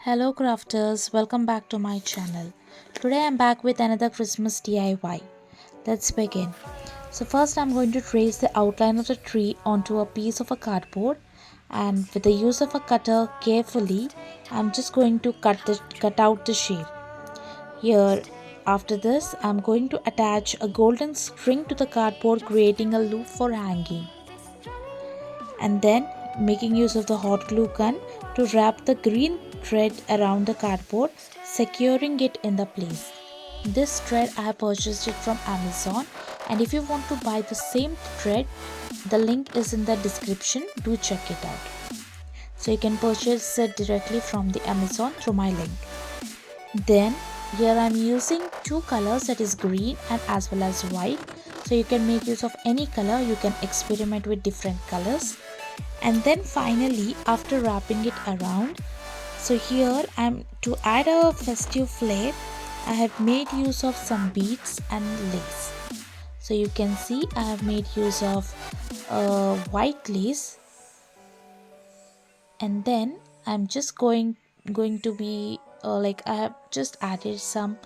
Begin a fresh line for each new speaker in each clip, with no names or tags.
Hello crafters, welcome back to my channel. Today I'm back with another Christmas DIY. Let's begin. So first I'm going to trace the outline of the tree onto a piece of a cardboard, and with the use of a cutter carefully I'm just going to cut out the shape. Here after this I'm going to attach a golden string to the cardboard, creating a loop for hanging, and then making use of the hot glue gun to wrap the green thread around the cardboard, securing it in the place. This thread I have purchased it from Amazon, and if you want to buy the same thread, the link is in the description. Do check it out. So you can purchase it directly from the Amazon through my link. Then here I am using two colors, that is green and as well as white. So you can make use of any color, you can experiment with different colors. And then finally, after wrapping it around, so here I'm to add a festive flair, I have made use of some beads and lace. So you can see I have made use of white lace, and then I'm just going to be I have just added some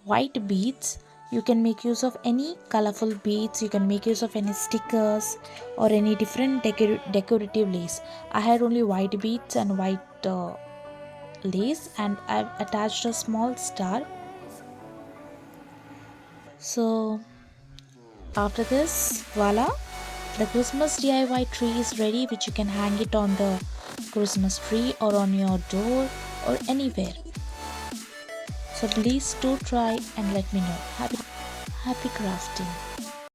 white beads. You can make use of any colorful beads, you can make use of any stickers or any different decorative lace. I had only white beads and white lace, and I've attached a small star. So after this, voila, the Christmas DIY tree is ready, which you can hang it on the Christmas tree or on your door or anywhere. So please do try and let me know. Happy crafting.